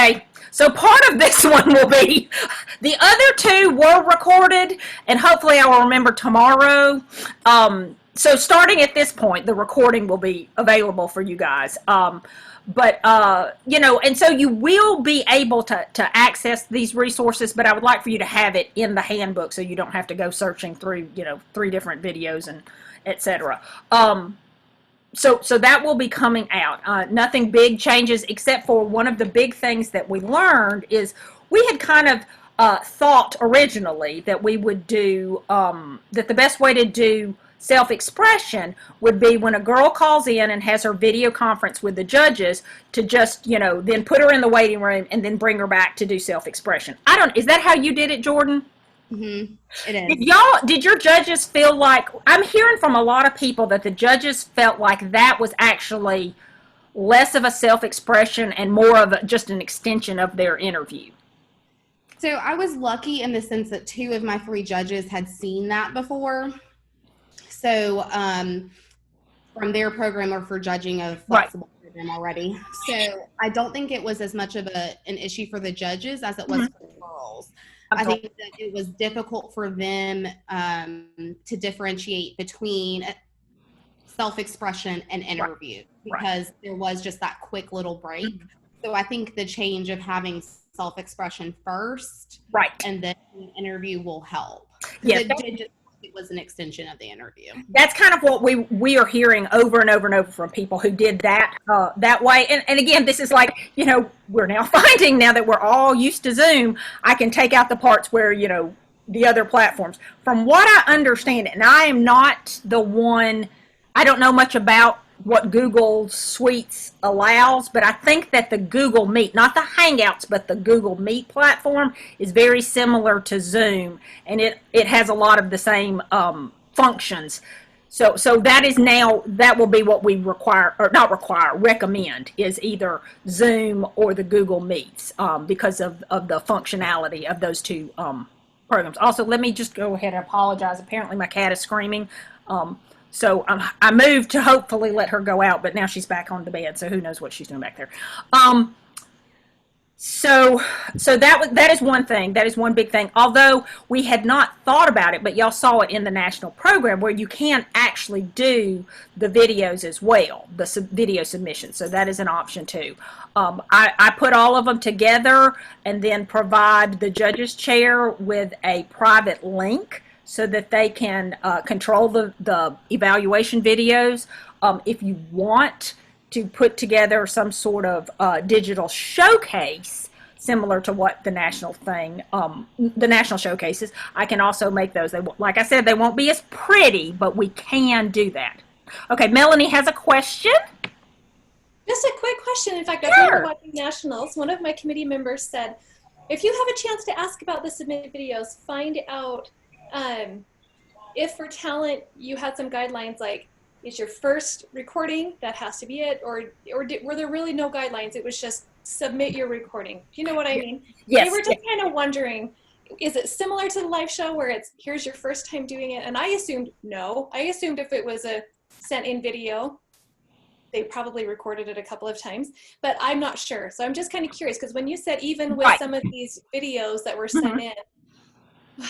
Okay, so part of this one will be, the other two were recorded, and hopefully I will remember tomorrow. So starting at this point, the recording will be available for you guys. And so you will be able to access these resources, but I would like for you to have it in the handbook so you don't have to go searching through, 3 different videos and etc. So that will be coming out. Nothing big changes, except for one of the big things that we learned is we had kind of thought originally that we would do, that the best way to do self-expression would be when a girl calls in and has her video conference with the judges to just, then put her in the waiting room and then bring her back to do self-expression. Is that how you did it, Jordan? Mm-hmm. It is. Did your judges feel like, I'm hearing from a lot of people that the judges felt like that was actually less of a self-expression and more of just an extension of their interview? So I was lucky in the sense that 2 of my 3 judges had seen that before. So from their program or for judging of flexible program already. So I don't think it was as much of an issue for the judges as it was for the girls. I think that it was difficult for them to differentiate between self-expression and interview because there was just that quick little break. So I think the change of having self-expression first and then the interview will help. Yes. It was an extension of the interview. That's kind of what we are hearing over and over and over from people who did that that way. And again, this is like, we're now finding now that we're all used to Zoom, I can take out the parts where, the other platforms. From what I understand, and I am not the one, I don't know much about what Google Suites allows, but I think that the Google Meet, not the Hangouts, but the Google Meet platform is very similar to Zoom, and it has a lot of the same functions. So that will be what we recommend is either Zoom or the Google Meets because of the functionality of those 2 programs. Also, let me just go ahead and apologize. Apparently my cat is screaming. So I moved to hopefully let her go out, but now she's back on the bed, so who knows what she's doing back there. So that is one thing. That is one big thing. Although we had not thought about it, but y'all saw it in the national program where you can actually do the videos as well, the video submissions. So that is an option too. I put all of them together and then provide the judge's chair with a private link so that they can control the evaluation videos. If you want to put together some sort of digital showcase similar to what the national showcases, I can also make those. Like I said, they won't be as pretty, but we can do that. Okay, Melanie has a question. Just a quick question. In fact, Sure. as we were watching nationals, one of my committee members said, if you have a chance to ask about the submitted videos, find out if for talent you had some guidelines like, is your first recording, that has to be it, or were there really no guidelines? It was just submit your recording. Do you know what I mean? Yes. They were just kind of wondering, is it similar to the live show where it's, here's your first time doing it? And I assumed no. I assumed if it was a sent in video, they probably recorded it a couple of times, but I'm not sure. So I'm just kind of curious, because when you said even with some of these videos that were sent in,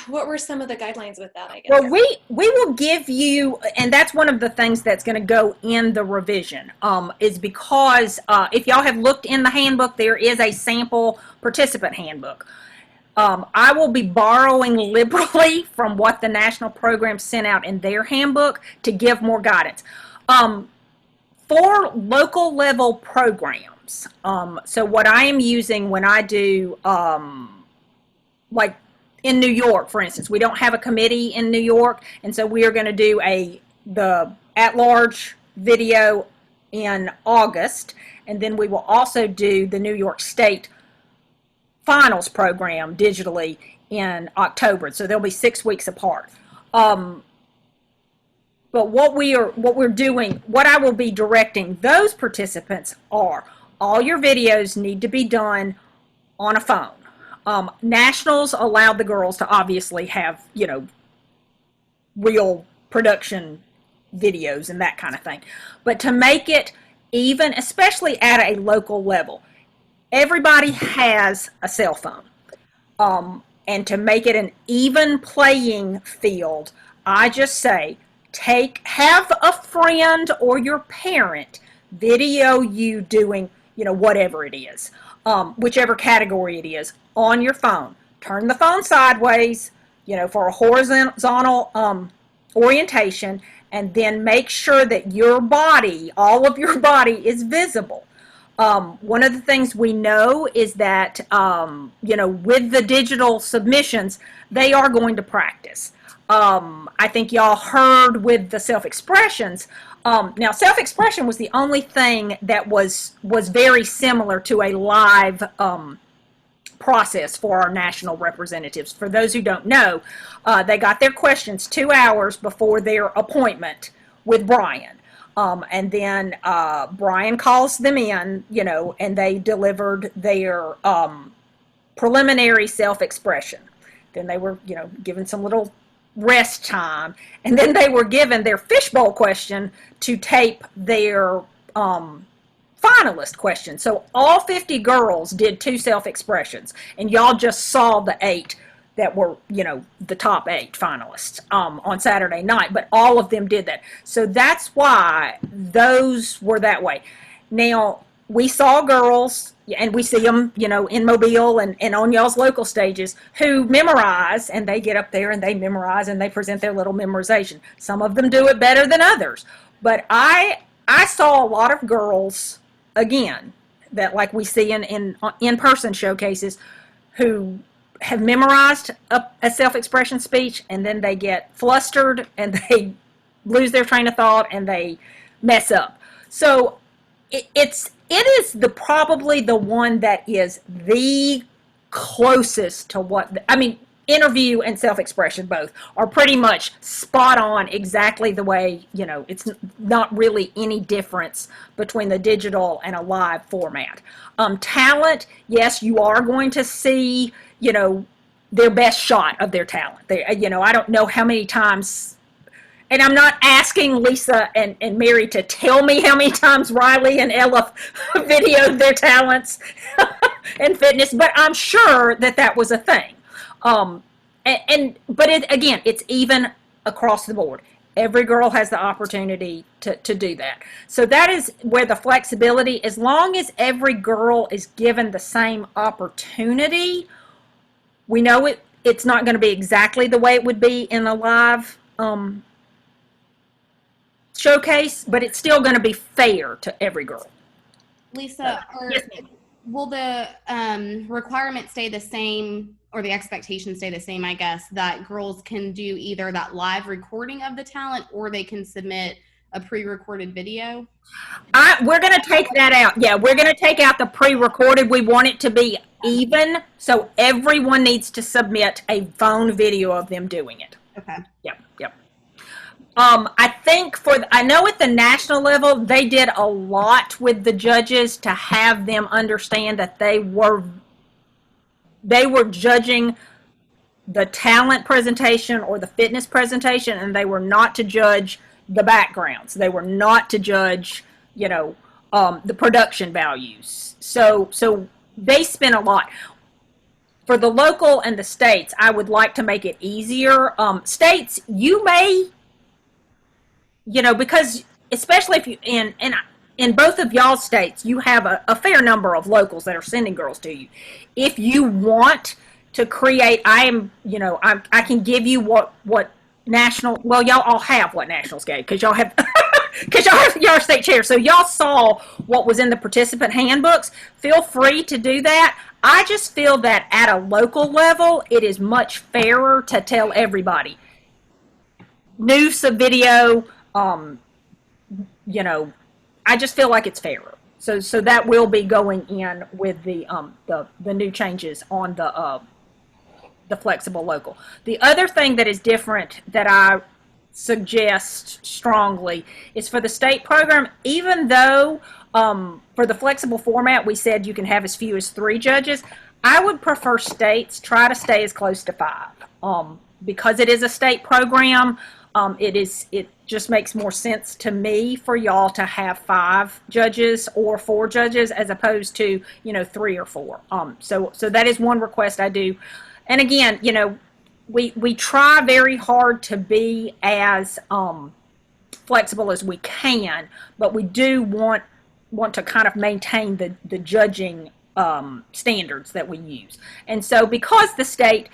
what were some of the guidelines with that, I guess? Well, we will give you, and that's one of the things that's going to go in the revision, is because if y'all have looked in the handbook, there is a sample participant handbook. I will be borrowing liberally from what the national program sent out in their handbook to give more guidance. For local level programs, so what I am using when I do, like, in New York, for instance, we don't have a committee in New York, and so we are going to do the at-large video in August, and then we will also do the New York State finals program digitally in October. So they'll be 6 weeks apart. But what we're doing, what I will be directing those participants are, all your videos need to be done on a phone. Nationals allowed the girls to obviously have, real production videos and that kind of thing. But to make it even, especially at a local level, everybody has a cell phone. And to make it an even playing field, I just say, have a friend or your parent video you doing, whatever it is, whichever category it is, on your phone. Turn the phone sideways, for a horizontal orientation, and then make sure that your body, all of your body, is visible. One of the things we know is that, with the digital submissions, they are going to practice. I think y'all heard with the self-expressions. Now, self-expression was the only thing that was very similar to a live process for our national representatives. For those who don't know, they got their questions 2 hours before their appointment with Brian. And then Brian calls them in, and they delivered their preliminary self-expression. Then they were, given some little rest time. And then they were given their fishbowl question to tape their finalist question. So all 50 girls did 2 self-expressions. And y'all just saw the 8 that were, the top 8 finalists on Saturday night, but all of them did that. So that's why those were that way. Now, we saw girls, and we see them, in Mobile and on y'all's local stages, who memorize, and they get up there and they memorize and they present their little memorization. Some of them do it better than others. But I saw a lot of girls, again, that like we see in in-person showcases, who have memorized a self-expression speech, and then they get flustered and they lose their train of thought and they mess up. So it is probably the one that is the closest to what, interview and self-expression both are pretty much spot on exactly the way, it's not really any difference between the digital and a live format. Talent, yes, you are going to see, their best shot of their talent. I don't know how many times, and I'm not asking Lisa and Mary to tell me how many times Riley and Ella videoed their talents and fitness, but I'm sure that was a thing. But it's even across the board. Every girl has the opportunity to do that. So that is where the flexibility, as long as every girl is given the same opportunity, we know it's not going to be exactly the way it would be in a live showcase, but it's still going to be fair to every girl. Lisa, Yes, will the requirements stay the same, or the expectations stay the same, I guess, that girls can do either that live recording of the talent or they can submit a pre-recorded video? We're going to take that out. Yeah, we're going to take out the pre-recorded. We want it to be even, so everyone needs to submit a phone video of them doing it. Okay. Yep. I think I know at the national level, they did a lot with the judges to have them understand that they were judging the talent presentation or the fitness presentation, and they were not to judge the backgrounds. They were not to judge, the production values. So they spent a lot. For the local and the states, I would like to make it easier. States, you may, because especially if you in both of y'all's states, you have a fair number of locals that are sending girls to you. If you want to create, I can give you what national, well, y'all all have what nationals gave, because y'all have y'all are state chairs, so y'all saw what was in the participant handbooks. Feel free to do that. I just feel that at a local level, it is much fairer to tell everybody. New sub-video, I just feel like it's fairer. So that will be going in with the new changes on the flexible local. The other thing that is different that I suggest strongly is for the state program, even though for the flexible format we said you can have as few as 3 judges, I would prefer states try to stay as close to 5 because it is a state program. It just makes more sense to me for y'all to have 5 judges or 4 judges as opposed to, 3 or 4. So that is one request I do. And again, we try very hard to be as flexible as we can, but we do want to kind of maintain the judging standards that we use. And so because the state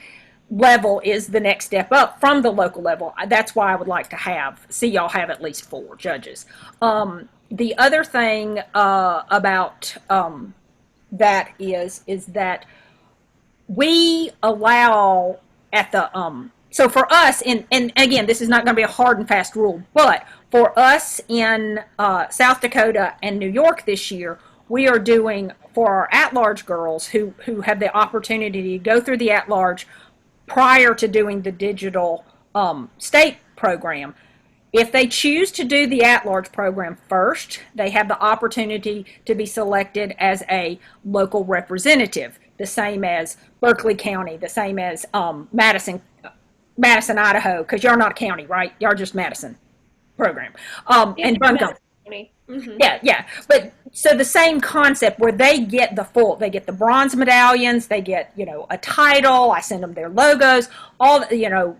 level is the next step up from the local level, that's why I would like to see y'all have at least 4 judges. The other thing about that is that we allow at the so for us, and again, this is not going to be a hard and fast rule, but for us in South Dakota and New York this year, we are doing, for our at-large girls who have the opportunity to go through the at-large prior to doing the digital state program, if they choose to do the at-large program first, they have the opportunity to be selected as a local representative, the same as Berkeley County, the same as Madison, Idaho, because you're not a county, right? You're just Madison program. And Montgomery. Mm-hmm. Yeah. But so the same concept where they get the bronze medallions, they get, a title, I send them their logos, all, the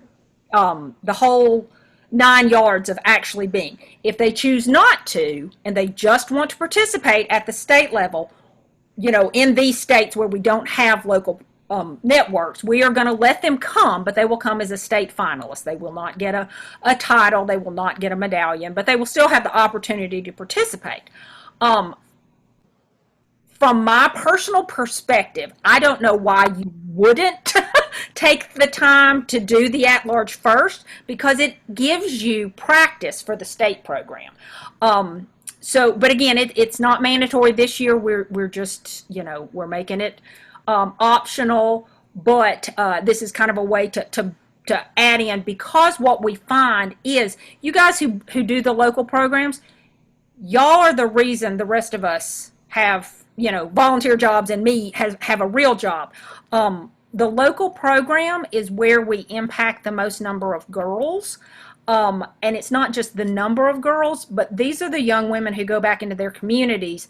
whole 9 yards of actually being. If they choose not to, and they just want to participate at the state level, in these states where we don't have local networks, we are going to let them come, but they will come as a state finalist. They will not get a title, they will not get a medallion, but they will still have the opportunity to participate. From my personal perspective, I don't know why you wouldn't take the time to do the at-large first, because it gives you practice for the state program. But again, it's not mandatory this year. We're just, we're making it optional, but this is kind of a way to add in, because what we find is you guys who do the local programs, y'all are the reason the rest of us have, volunteer jobs and me have a real job. The local program is where we impact the most number of girls. And it's not just the number of girls, but these are the young women who go back into their communities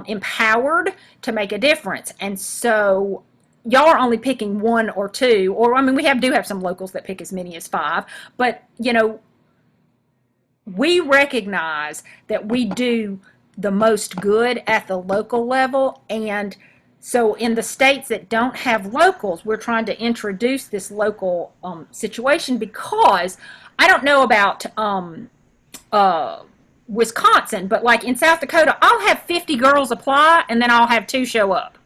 empowered to make a difference. And so y'all are only picking 1 or 2, or I mean, we do have some locals that pick as many as 5, but we recognize that we do the most good at the local level. And so in the states that don't have locals, we're trying to introduce this local situation, because I don't know about Wisconsin, but like in South Dakota, I'll have 50 girls apply and then I'll have 2 show up.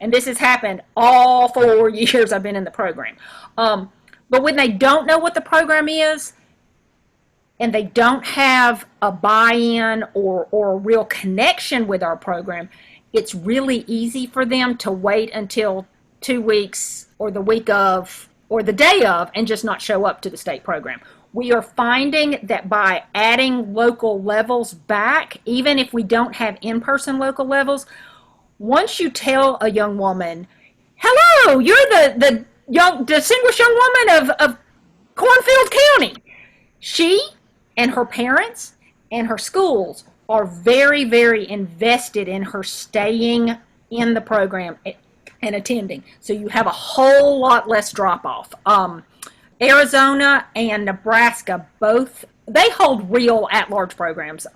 And this has happened all 4 years I've been in the program. But when they don't know what the program is, and they don't have a buy-in or a real connection with our program, it's really easy for them to wait until 2 weeks or the week of or the day of and just not show up to the state program. We are finding that by adding local levels back, even if we don't have in-person local levels, once you tell a young woman, hello, you're the young distinguished young woman of Cornfield County, she and her parents and her schools are very, very invested in her staying in the program and attending. So you have a whole lot less drop-off. Arizona and Nebraska both, they hold real at-large programs,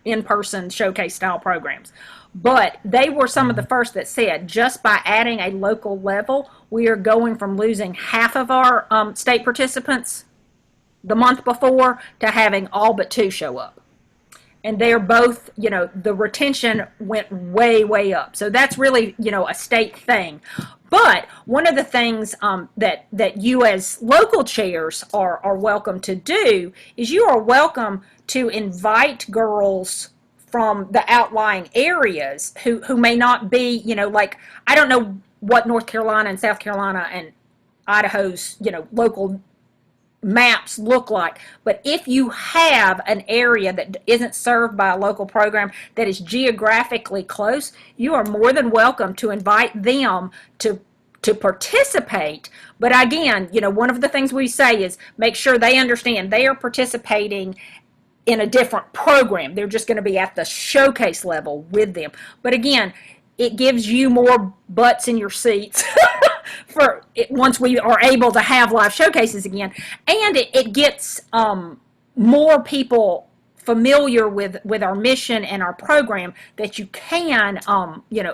in-person showcase style programs. But they were some of the first that said, just by adding a local level, we are going from losing half of our state participants the month before to having all but 2 show up. And they're both, the retention went way, way up. So that's really, a state thing. But one of the things that you as local chairs are welcome to do is you are welcome to invite girls from the outlying areas who may not be, like, I don't know what North Carolina and South Carolina and Idaho's, local maps look like, but if you have an area that isn't served by a local program that is geographically close, you are more than welcome to invite them to to participate. But again, one of the things we say is make sure they understand they are participating in a different program. They're just going to be at the showcase level with them. But again, it gives you more butts in your seats for it, once we are able to have live showcases again, and it gets more people familiar with our mission and our program, that you can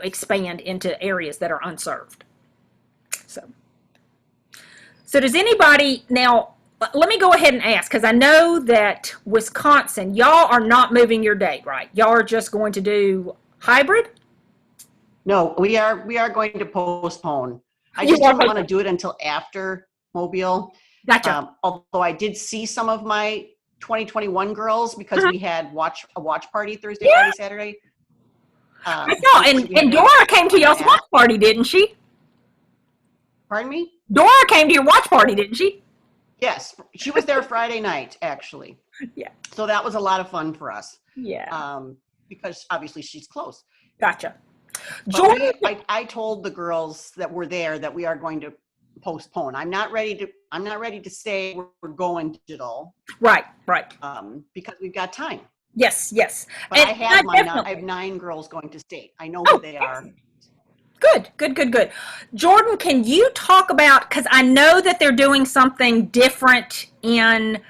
expand into areas that are unserved. So does anybody now? Let me go ahead and ask, because I know that Wisconsin, y'all are not moving your date, right? Y'all are just going to do hybrid? No, we are going to postpone. I just didn't want to do it until after Mobile. Gotcha. Although I did see some of my 2021 girls, because we had a watch party Thursday, Friday, Saturday. I saw, and Dora came to y'all's watch party, didn't she? Pardon me? Dora came to your watch party, didn't she? Yes, she was there Friday night, actually. Yeah. So that was a lot of fun for us. Yeah. Because obviously she's close. Gotcha. Jordan, I told the girls that were there that we are going to postpone. I'm not ready to say we're going digital. Right. Because we've got time. Yes. But I have 9 girls going to state. I know who they are. Good. Jordan, can you talk about, because I know that they're doing something different in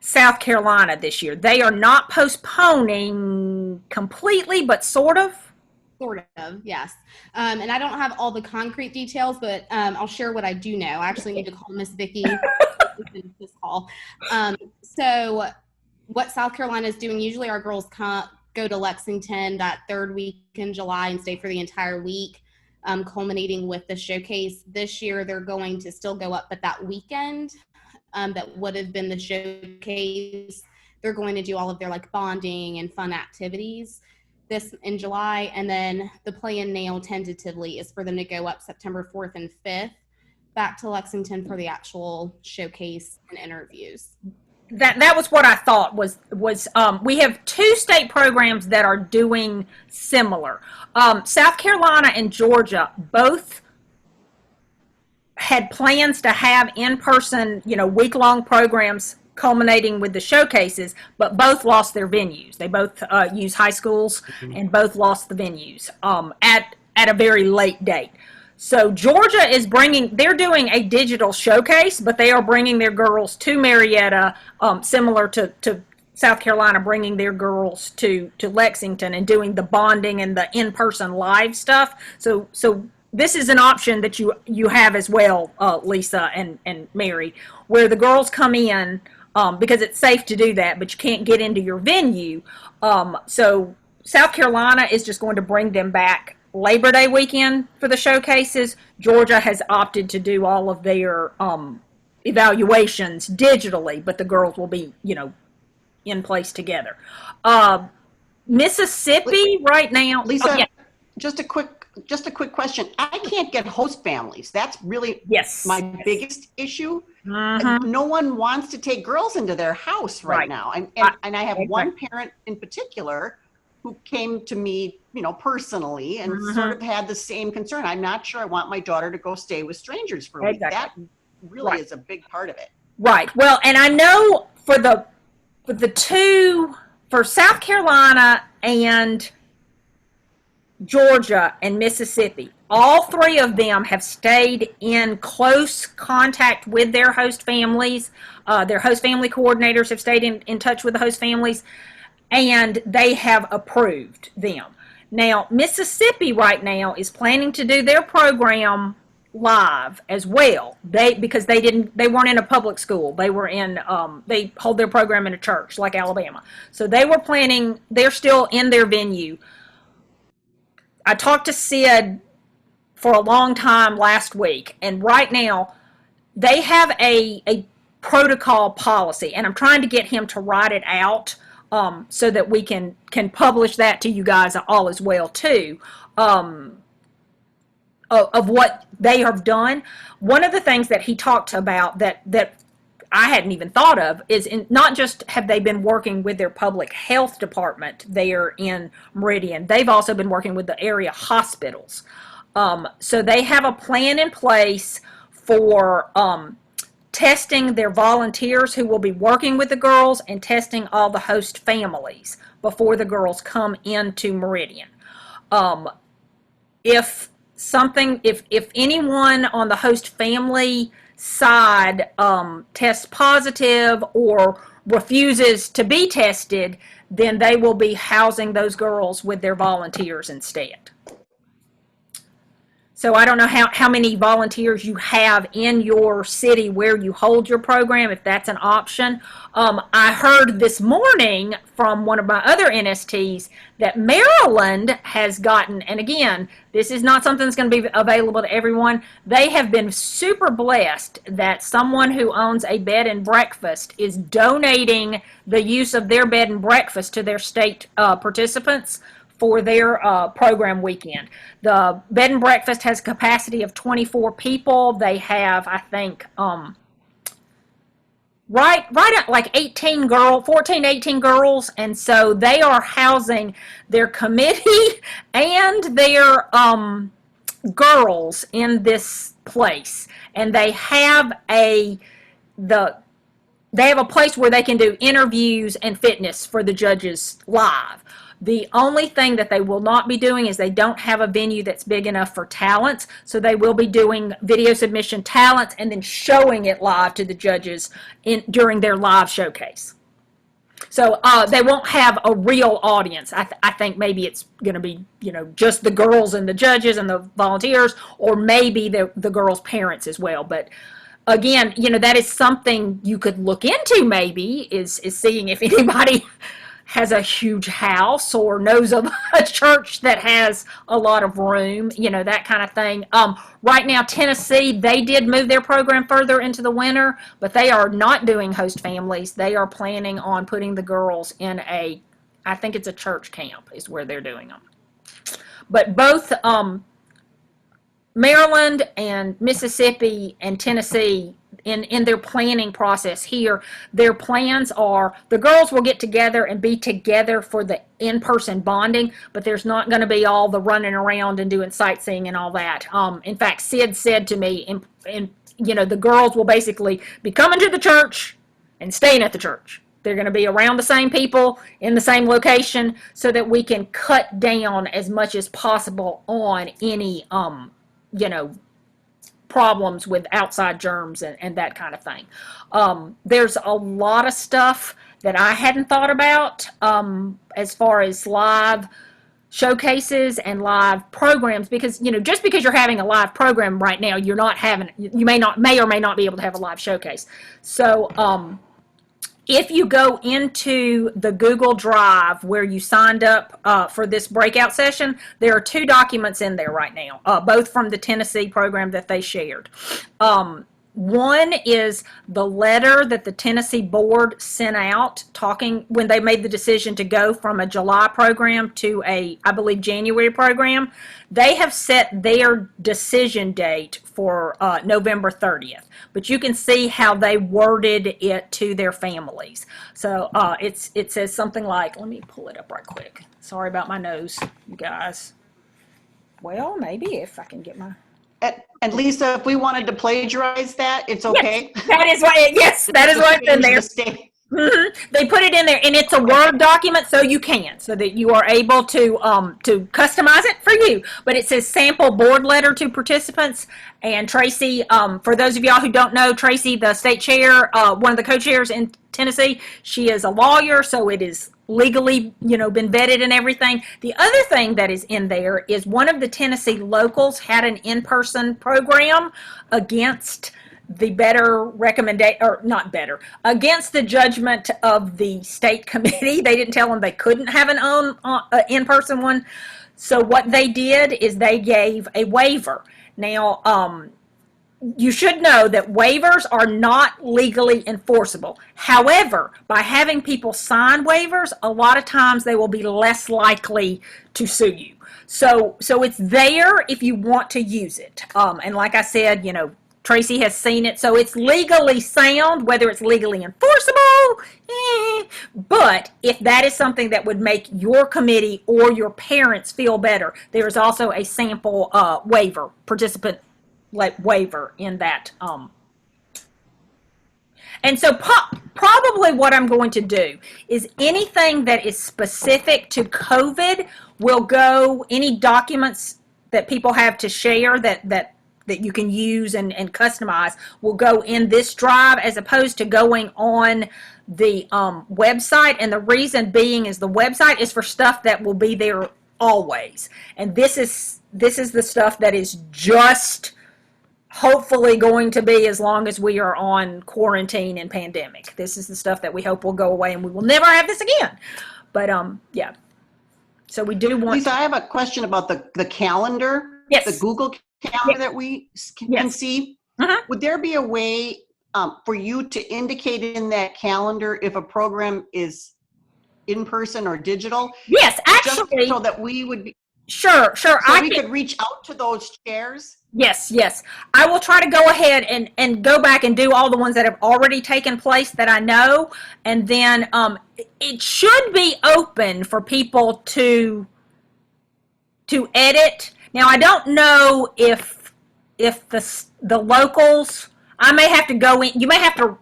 South Carolina this year. They are not postponing completely, but sort of. Sort of, yes. And I don't have all the concrete details, but I'll share what I do know. I actually need to call Miss Vicki this call. So what South Carolina is doing, usually our girls go to Lexington that third week in July and stay for the entire week, culminating with the showcase. This year they're going to still go up, but that weekend that would have been the showcase, they're going to do all of their bonding and fun activities this in July. And then the plan now tentatively is for them to go up September 4th and 5th back to Lexington for the actual showcase and interviews. That was what I thought was we have 2 state programs that are doing similar. South Carolina and Georgia both had plans to have in-person, week-long programs culminating with the showcases, but both lost their venues. They both use high schools, and both lost the venues at a very late date. So Georgia they're doing a digital showcase, but they are bringing their girls to Marietta, similar to South Carolina, bringing their girls to Lexington and doing the bonding and the in-person live stuff. So this is an option that you have as well, Lisa and Mary, where the girls come in because it's safe to do that, but you can't get into your venue. So South Carolina is just going to bring them back Labor Day weekend for the showcases. Georgia has opted to do all of their evaluations digitally, but the girls will be, in place together. Mississippi right now. Lisa, just a quick question. I can't get host families. That's really my biggest issue. No one wants to take girls into their house right now. And I have one parent in particular who came to me, personally and sort of had the same concern. I'm not sure I want my daughter to go stay with strangers for a week. That really is a big part of it. Right. Well, and I know for South Carolina and Georgia and Mississippi, all 3 of them have stayed in close contact with their host families. Their host family coordinators have stayed in touch with the host families, and they have approved them. Now, Mississippi right now is planning to do their program live as well. Because they weren't in a public school. They were they hold their program in a church like Alabama. So they're still in their venue. I talked to Sid for a long time last week, and right now they have a protocol policy, and I'm trying to get him to write it out so that we can publish that to you guys all as well too, of what they have done. One of the things that he talked about that I hadn't even thought of is not just have they been working with their public health department there in Meridian, they've also been working with the area hospitals. So they have a plan in place for testing their volunteers who will be working with the girls and testing all the host families before the girls come into Meridian. If anyone on the host family side tests positive or refuses to be tested, then they will be housing those girls with their volunteers instead. So I don't know how many volunteers you have in your city where you hold your program, if that's an option. I heard this morning from one of my other NSTs that Maryland has gotten, and again, this is not something that's going to be available to everyone. They have been super blessed that someone who owns a bed and breakfast is donating the use of their bed and breakfast to their state participants for their program weekend. The bed and breakfast has a capacity of 24 people. They have, I think, right at like 14, 18 girls, and so they are housing their committee and their girls in this place, and they have a place where they can do interviews and fitness for the judges live. The only thing that they will not be doing is they don't have a venue that's big enough for talents, so they will be doing video submission talents and then showing it live to the judges during their live showcase. So they won't have a real audience. I think maybe it's going to be, just the girls and the judges and the volunteers, or maybe the girls' parents as well. But again, that is something you could look into maybe, is seeing if anybody has a huge house or knows of a church that has a lot of room, that kind of thing. Right now, Tennessee, they did move their program further into the winter, but they are not doing host families. They are planning on putting the girls in I think it's a church camp is where they're doing them. But both Maryland and Mississippi and Tennessee, in their planning process here, their plans are the girls will get together and be together for the in-person bonding, but there's not going to be all the running around and doing sightseeing and all that. In fact, Sid said to me, the girls will basically be coming to the church and staying at the church. They're going to be around the same people in the same location so that we can cut down as much as possible on any problems with outside germs and that kind of thing. There's a lot of stuff that I hadn't thought about as far as live showcases and live programs, because just because you're having a live program right now, you may or may not be able to have a live showcase. So if you go into the Google Drive where you signed up for this breakout session, there are 2 documents in there right now, both from the Tennessee program that they shared. One is the letter that the Tennessee board sent out when they made the decision to go from a July program to I believe, January program. They have set their decision date for November 30th, but you can see how they worded it to their families. So it says something like, let me pull it up right quick. Sorry about my nose, you guys. Well, maybe if I can get my... And Lisa, if we wanted to plagiarize that, it's okay. Yes, that is what's in there. They put it in there, and it's a Word document, so you can, so that you are able to customize it for you. But it says sample board letter to participants. And Tracy, for those of y'all who don't know, Tracy, the state chair, one of the co-chairs in Tennessee, she is a lawyer, so it is legally, been vetted and everything. The other thing that is in there is one of the Tennessee locals had an in-person program against the against the judgment of the state committee. They didn't tell them they couldn't have an in-person one. So what they did is they gave a waiver. Now, you should know that waivers are not legally enforceable. However, by having people sign waivers, a lot of times they will be less likely to sue you. So it's there if you want to use it. And like I said, Tracy has seen it, so it's legally sound. Whether it's legally enforceable, but if that is something that would make your committee or your parents feel better, there is also a sample waiver, participant waiver in that. And so probably what I'm going to do is anything that is specific to COVID will go, any documents that people have to share that you can use and customize will go in this drive, as opposed to going on the website. And the reason being is the website is for stuff that will be there always. And this is the stuff that is just hopefully going to be as long as we are on quarantine and pandemic. This is the stuff that we hope will go away and we will never have this again. But yeah. So we do want Lisa, I have a question about the calendar. Yes. The Google calendar that we can see. Would there be a way for you to indicate in that calendar if a program is in person or digital? Yes, actually. Just so that we would be Sure. So we could reach out to those chairs? Yes. I will try to go ahead and go back and do all the ones that have already taken place that I know. And then it should be open for people to edit. Now, I don't know if the locals, I may have to go in, you may have to,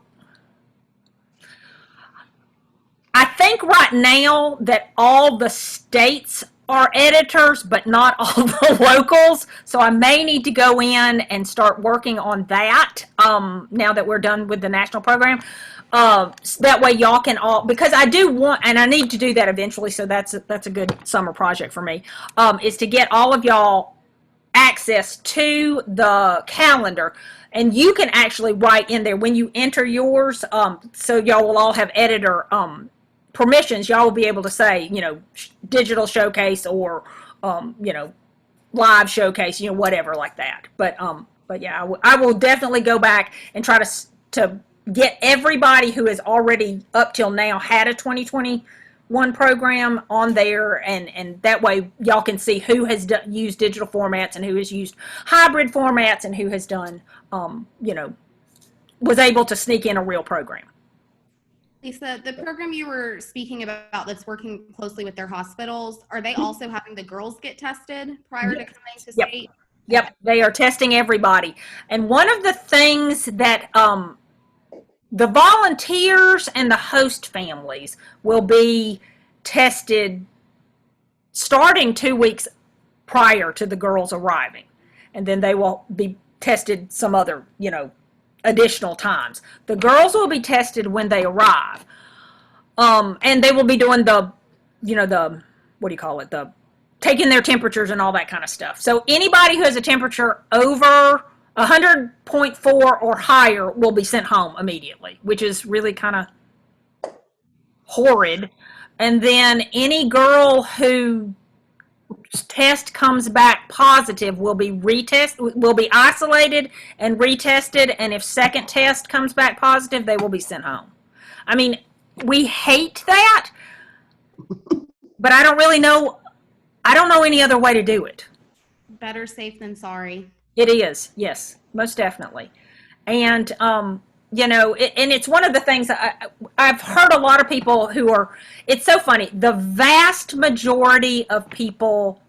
I think right now that all the states are editors, but not all the locals. So I may need to go in and start working on that now that we're done with the national program. That way y'all can all, because I do want, and I need to do that eventually, so that's a good summer project for me, is to get all of y'all access to the calendar. And you can actually write in there when you enter yours, so y'all will all have editor permissions. Y'all will be able to say, digital showcase or, live showcase, whatever like that. But yeah, I will definitely go back and try to get everybody who has already up till now had a 2021 program on there, and that way y'all can see who has used digital formats and who has used hybrid formats and who has done, was able to sneak in a real program. Lisa, the program you were speaking about that's working closely with their hospitals, are they also having the girls get tested prior to coming to state? Yep, they are testing everybody. And one of the things that the volunteers and the host families will be tested starting 2 weeks prior to the girls arriving. And then they will be tested some other, additional times. The girls will be tested when they arrive. And they will be doing the taking their temperatures and all that kind of stuff. So anybody who has a temperature over 100.4 or higher will be sent home immediately, which is really kind of horrid. And then any girl who test comes back positive will be isolated and retested, and if second test comes back positive, they will be sent home. I mean, we hate that, but I don't know any other way to do it. Better safe than sorry. It is, yes, most definitely. And and it's one of the things I've heard a lot of people who are, it's so funny, the vast majority of people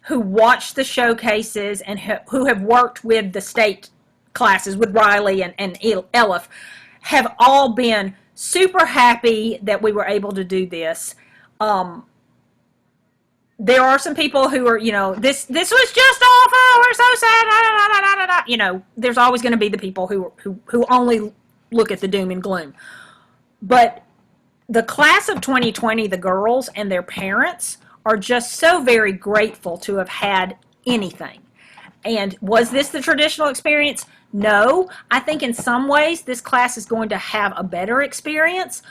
who watch the showcases and who have worked with the state classes with Riley and Elif have all been super happy that we were able to do this. There are some people who are, this was just awful, we're so sad, there's always going to be the people who only look at the doom and gloom. But the class of 2020, the girls and their parents are just so very grateful to have had anything. And was this the traditional experience? No. I think in some ways this class is going to have a better experience.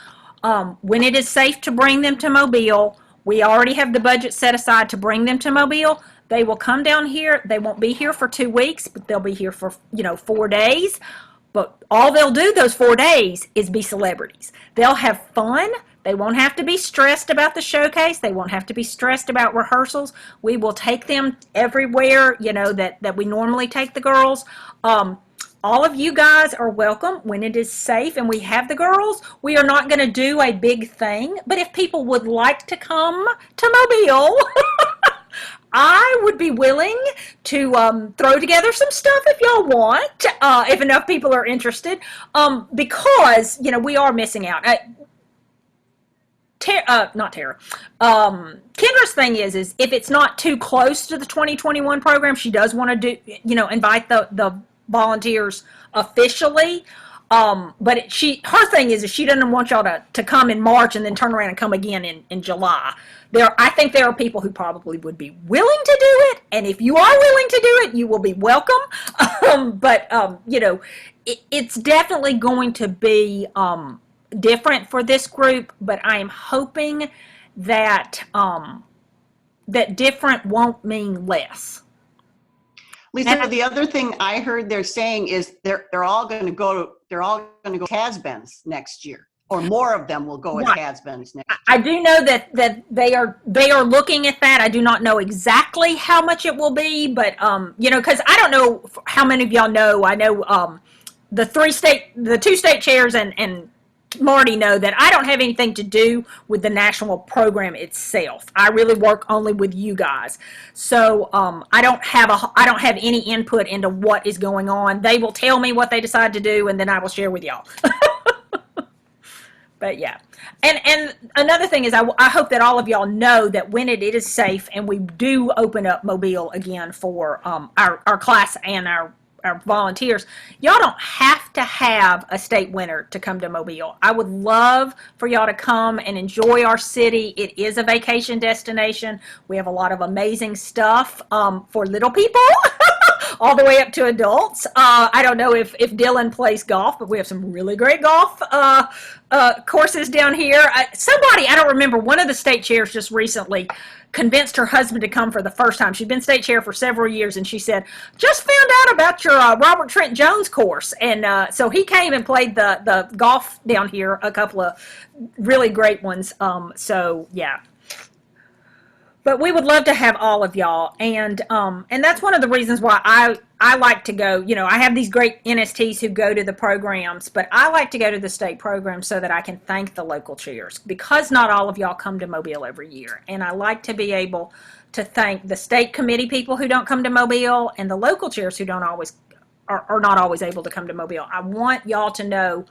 When it is safe to bring them to Mobile, we already have the budget set aside to bring them to Mobile. They will come down here. They won't be here for 2 weeks, but they'll be here for, 4 days. But all they'll do those 4 days is be celebrities. They'll have fun. They won't have to be stressed about the showcase. They won't have to be stressed about rehearsals. We will take them everywhere, that we normally take the girls. all of you guys are welcome when it is safe and we have the girls. We are not going to do a big thing, but if people would like to come to Mobile, I would be willing to throw together some stuff if y'all want, if enough people are interested, because, you know, we are missing out. Not Tara. Kendra's thing is if it's not too close to the 2021 program, she does want to do, you know, invite the volunteers officially. But her thing is she doesn't want y'all to come in March and then turn around and come again in July. I think there are people who probably would be willing to do it, and if you are willing to do it, you will be welcome. But you know, it's definitely going to be different for this group, but I am hoping that that different won't mean less. Lisa, the other thing I heard they're saying is they're all going to go has-beens next year, or more of them will go as has-beens next year. I do know that they are looking at that. I do not know exactly how much it will be, but you know, because I don't know how many of y'all know. I know the two state chairs and Marty know that I don't have anything to do with the national program itself. I really work only with you guys. So I don't have any input into what is going on. They will tell me what they decide to do, and then I will share with y'all. But yeah. And another thing is I hope that all of y'all know that when it is safe and we do open up Mobile again for our class and our volunteers, y'all don't have to have a state winner to come to Mobile. I would love for y'all to come and enjoy our city. It is a vacation destination. We have a lot of amazing stuff for little people all the way up to adults. I don't know if Dylan plays golf, but we have some really great golf courses down here. Somebody, I don't remember, one of the state chairs just recently convinced her husband to come for the first time. She'd been state chair for several years, and she said, just found out about your Robert Trent Jones course. And so he came and played the golf down here, a couple of really great ones. So yeah. But we would love to have all of y'all, and that's one of the reasons why I like to go. You know, I have these great NSTs who go to the programs, but I like to go to the state programs so that I can thank the local chairs, because not all of y'all come to Mobile every year, and I like to be able to thank the state committee people who don't come to Mobile and the local chairs who don't always are not always able to come to Mobile. I want y'all to know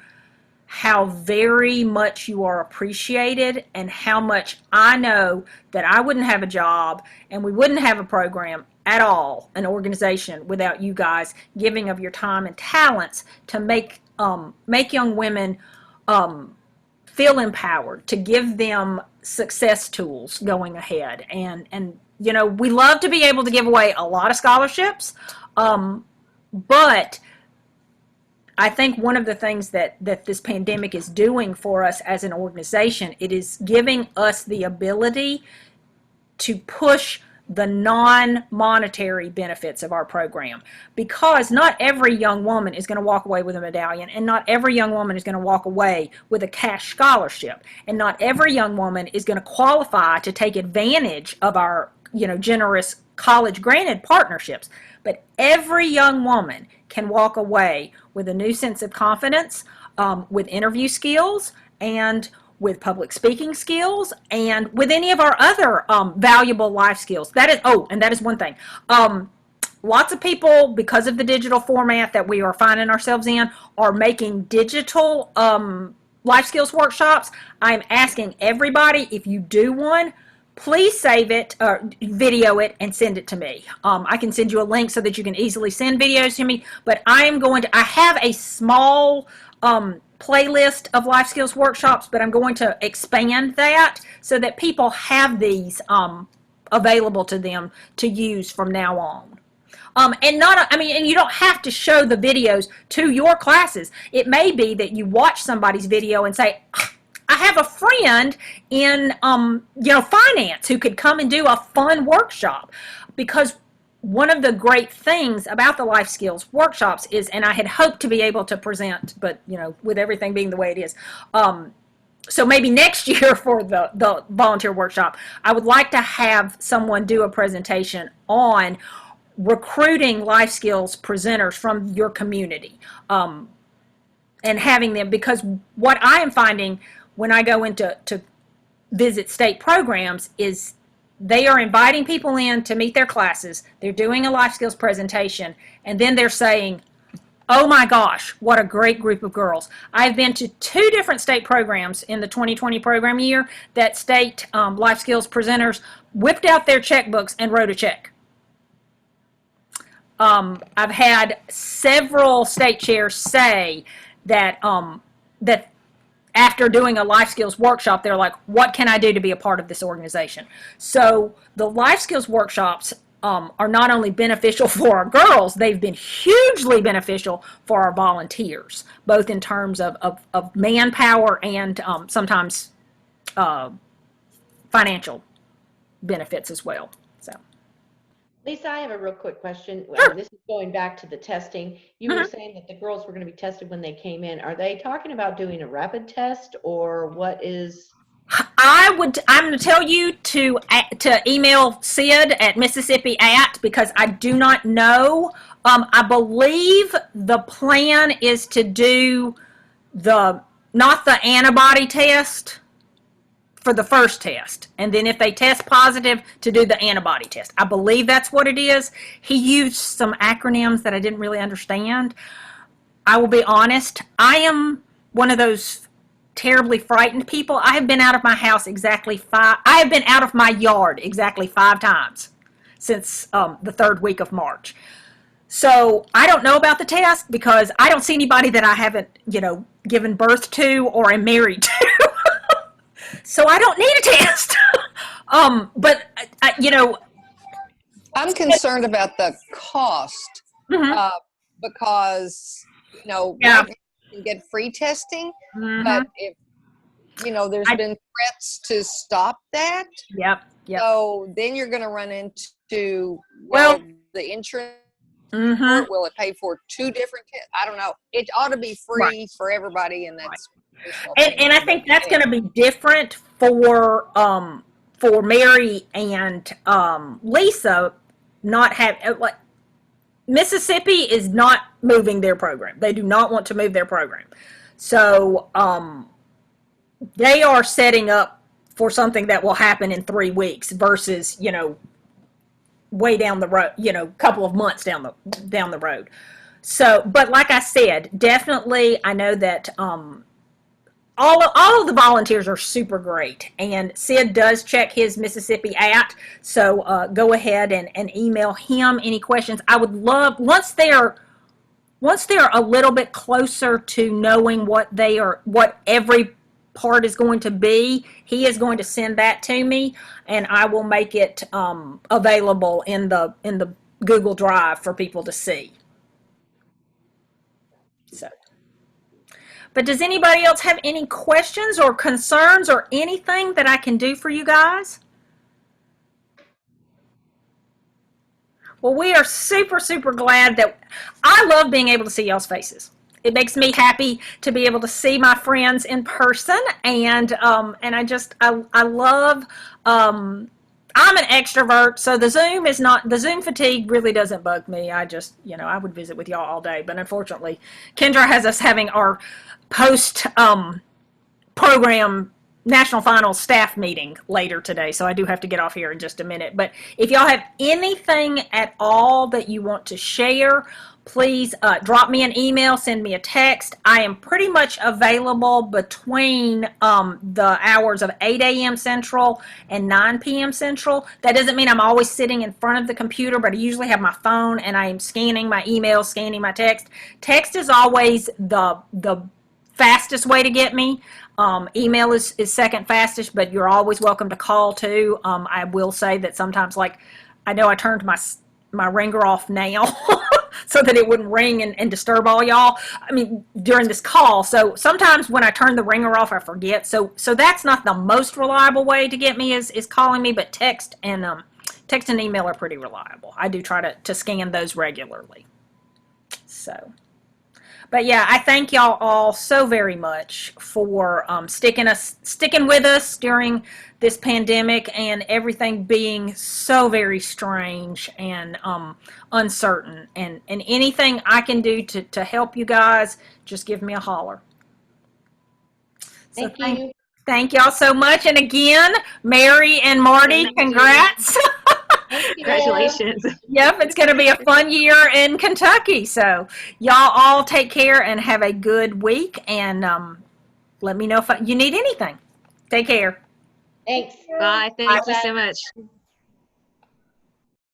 how very much you are appreciated, and how much I know that I wouldn't have a job and we wouldn't have a program at all, an organization, without you guys giving of your time and talents to make young women feel empowered, to give them success tools going ahead. And you know, we love to be able to give away a lot of scholarships, but I think one of the things that this pandemic is doing for us as an organization, it is giving us the ability to push the non-monetary benefits of our program, because not every young woman is going to walk away with a medallion, and not every young woman is going to walk away with a cash scholarship, and not every young woman is going to qualify to take advantage of our, you know, generous college granted partnerships. But every young woman can walk away with a new sense of confidence, with interview skills, and with public speaking skills, and with any of our other valuable life skills. That is one thing. Lots of people, because of the digital format that we are finding ourselves in, are making digital life skills workshops. I'm asking everybody, if you do one, please save it, video it, and send it to me. I can send you a link so that you can easily send videos to me, but I have a small playlist of life skills workshops, but I'm going to expand that so that people have these available to them to use from now on. And you don't have to show the videos to your classes. It may be that you watch somebody's video and say, I have a friend in, finance who could come and do a fun workshop. Because one of the great things about the life skills workshops is, and I had hoped to be able to present, but, you know, with everything being the way it is, so maybe next year for the volunteer workshop, I would like to have someone do a presentation on recruiting life skills presenters from your community, and having them, because what I am finding when I go into visit state programs is they are inviting people in to meet their classes. They're doing a life skills presentation, and then they're saying, oh my gosh, what a great group of girls. I've been to 2 different state programs in the 2020 program year that state life skills presenters whipped out their checkbooks and wrote a check. I've had several state chairs say that that after doing a life skills workshop, they're like, what can I do to be a part of this organization? So the life skills workshops are not only beneficial for our girls, they've been hugely beneficial for our volunteers, both in terms of manpower and sometimes financial benefits as well. So, Lisa, I have a real quick question. Sure. This is going back to the testing. You were saying that the girls were going to be tested when they came in. Are they talking about doing a rapid test, or what is? I'm going to tell you to email Sid at Mississippi because I do not know. I believe the plan is to do not the antibody test for the first test, and then if they test positive, to do the antibody test. I believe that's what it is. He used some acronyms that I didn't really understand. I will be honest, I am one of those terribly frightened people. I have been out of my house I have been out of my yard exactly 5 times since the 3rd week of March. So I don't know about the test because I don't see anybody that I haven't, given birth to or am married to. So I don't need a test. But I'm concerned about the cost because, Yeah. right now you can get free testing, Mhm. but if, there's been threats to stop that. Yep. So then you're going to run into, Well- the insurance, Mhm. will it pay for 2 different tests? I don't know. It ought to be free for everybody, and that's. And I think that's going to be different for Mary and Lisa. Mississippi is not moving their program. They do not want to move their program. So they are setting up for something that will happen in 3 weeks versus, way down the road, couple of months down the road. So, but like I said, definitely I know that all of the volunteers are super great, and Sid does check his Mississippi so go ahead and email him any questions. I would love, once they're a little bit closer to knowing what every part is going to be, he is going to send that to me, and I will make it available in the Google Drive for people to see. So. But does anybody else have any questions or concerns or anything that I can do for you guys? Well, we are super, super glad that I love being able to see y'all's faces. It makes me happy to be able to see my friends in person, and I love. I'm an extrovert, so the Zoom fatigue really doesn't bug me. I just, I would visit with y'all all day, but unfortunately, Kendra has us having our post program national finals staff meeting later today, so I do have to get off here in just a minute. But if y'all have anything at all that you want to share, please drop me an email, send me a text. I am pretty much available between the hours of 8 a.m. Central and 9 p.m. Central. That doesn't mean I'm always sitting in front of the computer, but I usually have my phone and I am scanning my emails, scanning my text. Text is always the fastest way to get me. Email is second fastest, but you're always welcome to call too. I will say that sometimes, I know I turned my ringer off now so that it wouldn't ring and disturb all y'all. During this call. So sometimes when I turn the ringer off, I forget. So that's not the most reliable way to get me is calling me, but text and email are pretty reliable. I do try to scan those regularly. So. But yeah, I thank y'all all so very much for sticking with us during this pandemic and everything being so very strange and uncertain. And anything I can do to help you guys, just give me a holler. So Thank you. Thank y'all so much. And again, Mary and Marty, congrats. Congratulations. Yep, it's going to be a fun year in Kentucky. So y'all all take care and have a good week. And let me know if you need anything. Take care. Thanks. Bye. Thank you so much.